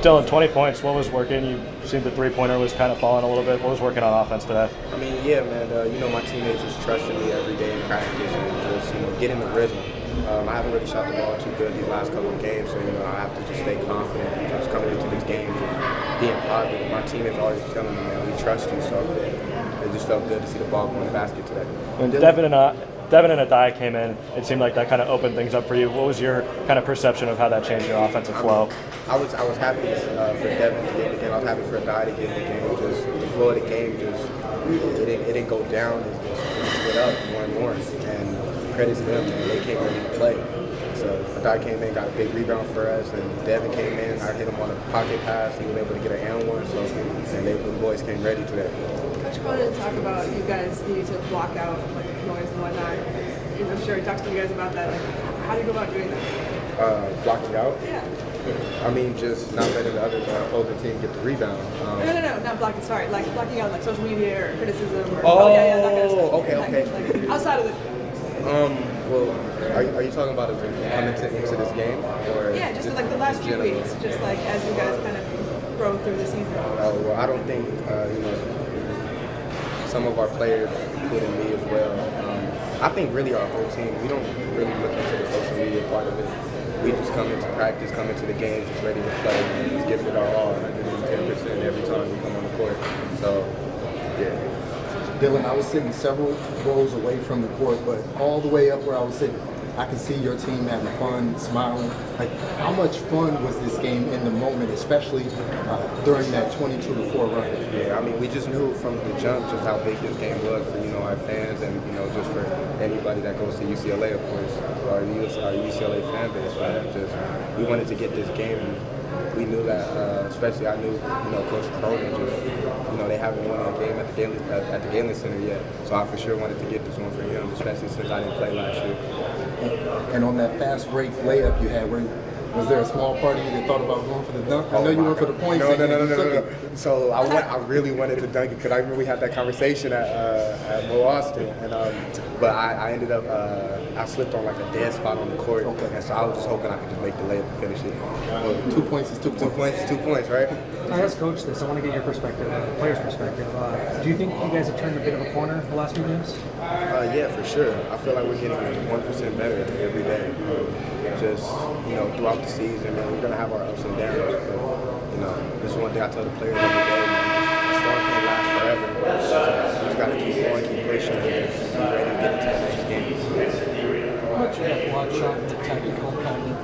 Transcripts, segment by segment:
Dylan, 20 points. What was working? You seemed the three-pointer was kind of falling a little bit. What was working on offense today? I mean, yeah, man. My teammates just trusting me every day in practice and just, getting the rhythm. I haven't really shot the ball too good these last couple of games, so, I have to just stay confident and just coming into this game and being positive. My teammates always telling me, man, we trust you, so it just felt good to see the ball go in the basket today. When Devin and Adem came in, it seemed like that kind of opened things up for you. What was your kind of perception of how that changed your offensive flow? I was happy for Devin to get in the game. I was happy for Adem to get in the game. Just the flow of the game, it didn't go down. It just went up more and more. And credit to them, man. They came ready to play. So Adem came in, got a big rebound for us, and Devin came in. I hit him on a pocket pass. He was able to get an and one. So the boys came ready today. Coach wanted to talk about you guys needing to block out noise and whatnot. I'm sure he talks to you guys about that. How do you go about doing that? Blocking out? Yeah. I mean, just not letting the opposing team get the rebound. No, not blocking. Sorry, like blocking out like social media or criticism or that kind of stuff. Okay. Outside of it. Well, are you talking about coming into this game, or yeah, just like the last few weeks, just like as you guys kind of grow through the season. Well, I don't think some of our players, including me as well. I think really our whole team, we don't really look into the social media part of it. We just come into practice, come into the games, just ready to play, and just give it our all, 110% every time we come on the court. So, yeah. Dylan, I was sitting several rows away from the court, but all the way up where I was sitting, I could see your team having fun, smiling. Like, how much fun was this game in the moment, especially during that 22-4 run? Yeah, I mean, we just knew from the jump just how big this game was for, our fans and, just for anybody that goes to UCLA, of course, our UCLA fan base, right? We wanted to get this game, and we knew that, especially I knew, Coach Trojans just, they haven't won a game at the Galen Center yet. So I for sure wanted to get this one for him, especially since I didn't play last year. And on that fast break layup you had, was there a small part of you that thought about going for the dunk? I know you went for the points. No. So I really wanted to dunk it because I remember we had that conversation at Mo Austin, and but I ended up I slipped on like a dead spot on the court, and so I was just hoping I could just make the layup and finish it. Well, 2 points is 2 points. 2 points is 2 points, right? I asked Coach this. I want to get your perspective, player's perspective. Do you think you guys have turned a bit of a corner the last few games? Yeah, for sure. I feel like we're getting 1% better every day. Just throughout the season, man, we're gonna have our ups and downs. But this is one thing I tell the players every day, man. The storm can't last forever. So we just gotta keep going, keep pushing, and just be ready to get into the next game. How much of that block shot and the technical kind of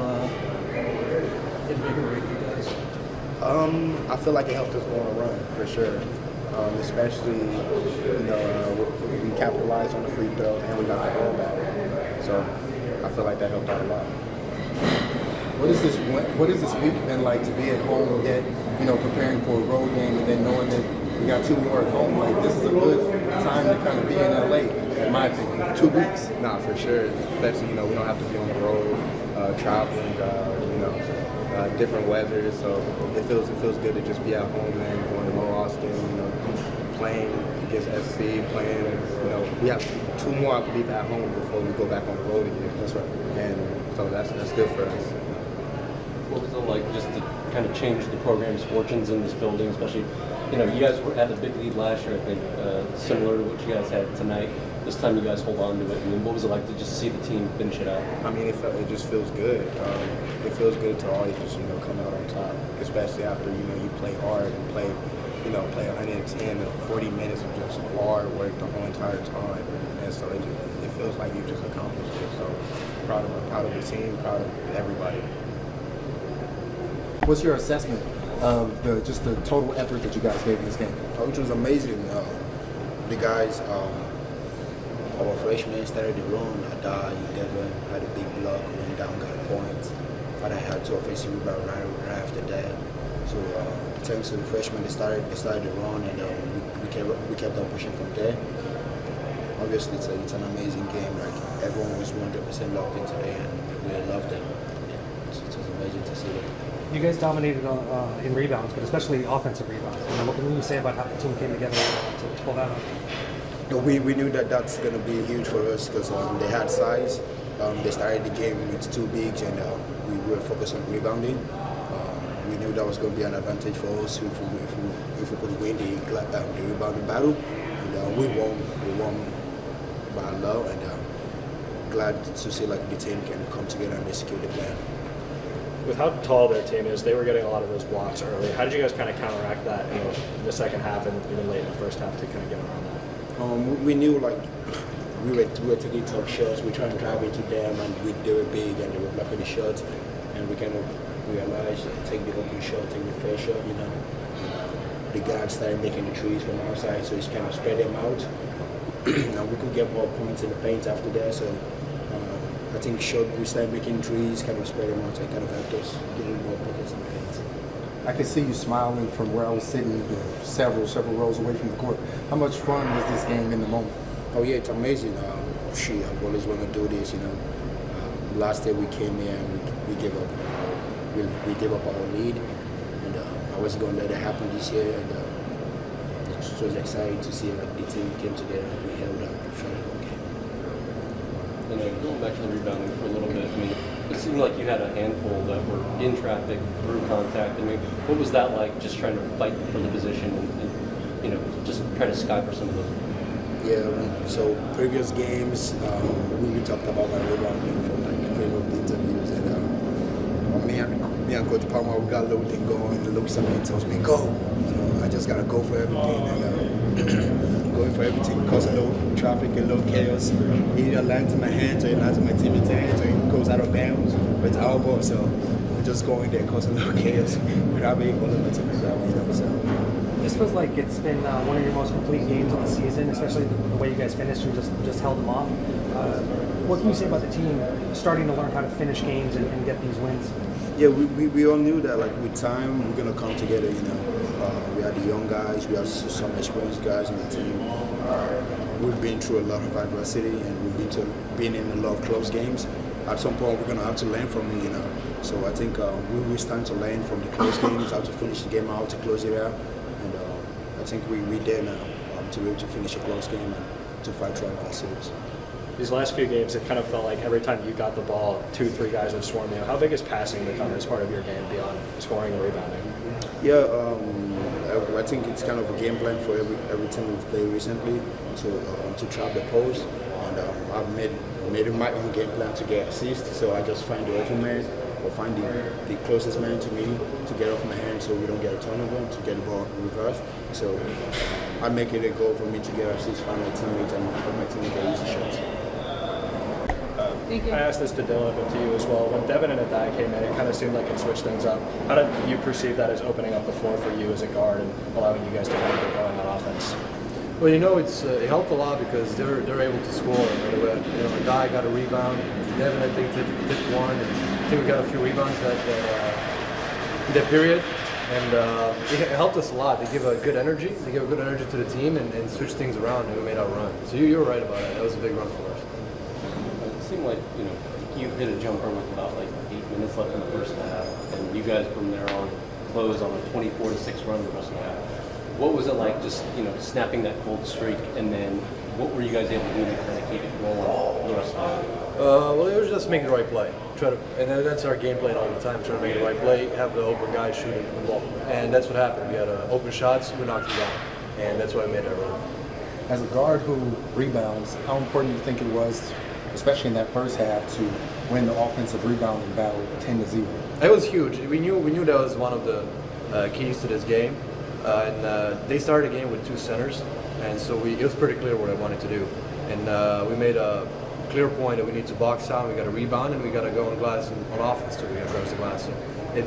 invigorate you guys? I feel like it helped us go on a run for sure. Especially, we capitalized on the free throw and we got the ball back. So I feel like that helped out a lot. What is this week been like to be at home yet, preparing for a road game and then knowing that we got 2 more at home? Like, this is a good time to kind of be in LA, in my opinion. 2 weeks. Nah, for sure. Especially, we don't have to be on the road, traveling, different weather. So it feels good to just be at home, man, going to Mo Austin, playing against SC, playing, we have 2 more, I believe, at home before we go back on the road again. That's right. And so that's good for us. What was it like just to kind of change the program's fortunes in this building, especially, you guys had a big lead last year, I think, similar to what you guys had tonight. This time you guys hold on to it. I mean, what was it like to just see the team finish it out? I mean, it just feels good. It feels good to always just, come out on top, especially after, you play hard and play 110 or 40 minutes of just hard work the whole entire time. And so it feels like you just accomplished it. So proud of the team, proud of everybody. What's your assessment of the total effort that you guys gave in this game? It was amazing. The guys, our freshmen started the run. Adem, Devin had a big block, went down, got a point. But I had 2 offensive rebounds right after that. So thanks to the freshmen, they started the run, and we kept on pushing from there. Obviously, it's an amazing game. Like, everyone was 100% locked in today, and we loved it. It was amazing to see that. You guys dominated in rebounds, but especially offensive rebounds. What can you say about how the team came together to pull that off? We knew that's going to be huge for us because they had size. They started the game with 2 bigs, and we were focused on rebounding. We knew knew that was going to be an advantage for us if we could win the rebounding battle. And we won by a lot, and glad to see like the team can come together and execute the plan. With how tall their team is, they were getting a lot of those blocks early. How did you guys kind of counteract that in the second half and even late in the first half to kind of get around that? We knew like we were taking tough shots. We tried to drive into them, and they were big and they were blocking the shots, and we kind of realized take the open shot, take the fair shot. The guards started making the trees from our side, so it's kind of spread them out. And we could get more points in the paint after that. So I think we started making trees, kind of spread them out, and kind of helped us getting more pockets in the paint. I could see you smiling from where I was sitting, several rows away from the court. How much fun was this game in the moment? Oh yeah, it's amazing. I've always wanted to do this. Last year we came here and we gave up. We gave up our lead, and I wasn't going to let it happen this year. And it was exciting to see like the team came together and we held up. And going back to the rebounding for a little bit, I mean, it seemed like you had a handful that were in traffic, through contact. I mean, what was that like, just trying to fight for the position and just trying to sky for some of those? Yeah, so previous games, we talked about my rebounding from like previous interviews, and me and Coach Palmer, we got a little thing going. He looks at me and tells me, go. I just gotta go for everything, and going for everything causes a little traffic, a little chaos. It either lands in my hands, or it lands in my teammate's hands, or it goes out of bounds with the elbow. So we're just going there, causing a little chaos, grabbing all of my teammates, This feels like it's been one of your most complete games of the season, especially the way you guys finished and just held them off. What can you say about the team starting to learn how to finish games and get these wins? Yeah, we all knew that like with time we're gonna come together. We had the young guys, we have some experienced guys on the team. We've been through a lot of adversity, and we've been in a lot of close games. At some point, we're gonna have to learn from it. So I think we're starting to learn from the close games, how to finish the game out, to close it out. And I think we're there now to be able to finish a close game and to fight through adversities. These last few games, it kind of felt like every time you got the ball, 2-3 guys would swarm you. How big is passing become as part of your game beyond scoring and rebounding? Yeah, I think it's kind of a game plan for every team we've played recently to trap the post. And I've made it my own game plan to get assists. So I just find the open man or find the closest man to me to get off my hand, so we don't get a turnover, to get the ball reversed. So I make it a goal for me to get assists, find my teammates, and help my team get easy shots. Thank you. I asked this to Dylan, but to you as well. When Devin and Adem came in, it kind of seemed like it switched things up. How did you perceive that as opening up the floor for you as a guard and allowing you guys to kind of get going on offense? Well, it helped a lot because they're able to score. A guy got a rebound. Devin, I think, took one. And I think we got a few rebounds in that period. And it helped us a lot. They give a good energy. They give a good energy to the team and switch things around, and we made our run. So you were right about it. That was a big run for us. It seemed like you hit a jumper with about like 8 minutes left in the first half, and you guys from there on closed on a 24-6 run the rest of the half. What was it like, just snapping that cold streak, and then what were you guys able to do to kind of keep it rolling the rest of the half? Well, it was just make the right play. That's our game plan all the time. Try to make the right play, have the open guy shooting the ball, and that's what happened. We had open shots, we knocked them down, and that's why we made our run. As a guard who rebounds, how important do you think it was, especially in that first half, to win the offensive rebounding battle 10-0? It was huge. We knew that was one of the keys to this game, and they started the game with 2 centers, and so it was pretty clear what I wanted to do, and we made a clear point that we need to box out, we got to rebound, and we got to go on glass and on offense too. We got to cross the glass.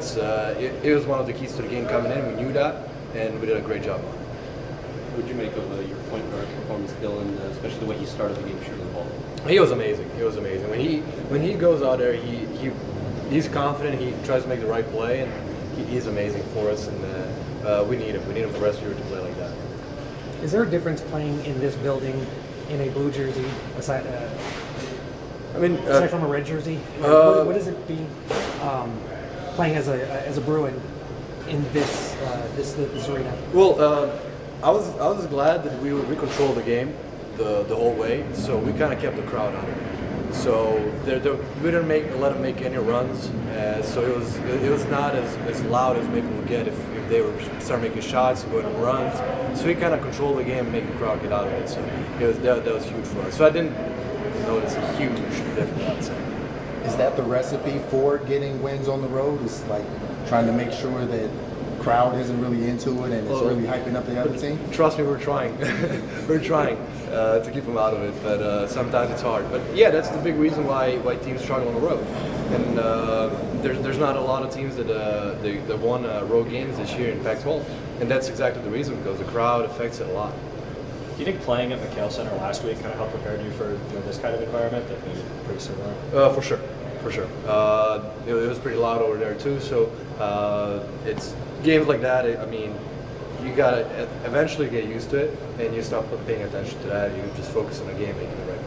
So it was one of the keys to the game coming in. We knew that, and we did a great job on it. What would you make of your point guard performance, Dylan, especially the way he started the game shooting the ball? He was amazing. He was amazing. When he goes out there, he's confident. He tries to make the right play, and he's amazing for us. And we need him. We need him for the rest of the year to play like that. Is there a difference playing in this building in a blue jersey aside from a red jersey? What is it being playing as a Bruin in this arena? Well, I was glad that we controlled the game the whole way, so we kind of kept the crowd on it. So we didn't let them make any runs, so it was not as loud as maybe we'll get if they were start making shots and going on runs. So we kind of control the game and make the crowd get out of it. So that was huge for us. So I didn't notice a huge difference, I'd say. Is that the recipe for getting wins on the road? Is like trying to make sure that crowd isn't really into it and it's really hyping up the other team? Trust me, we're trying. We're trying to keep them out of it, but sometimes it's hard. But yeah, that's the big reason why teams struggle on the road. And there's not a lot of teams that won road games this year in Pac-12, and that's exactly the reason, because the crowd affects it a lot. Do you think playing at McHale Center last week kind of helped prepare you for this kind of environment that may be pretty similar? For sure. It was pretty loud over there too. So it's games like that. I mean, you gotta eventually get used to it, and you stop paying attention to that. You just focus on the game, making the right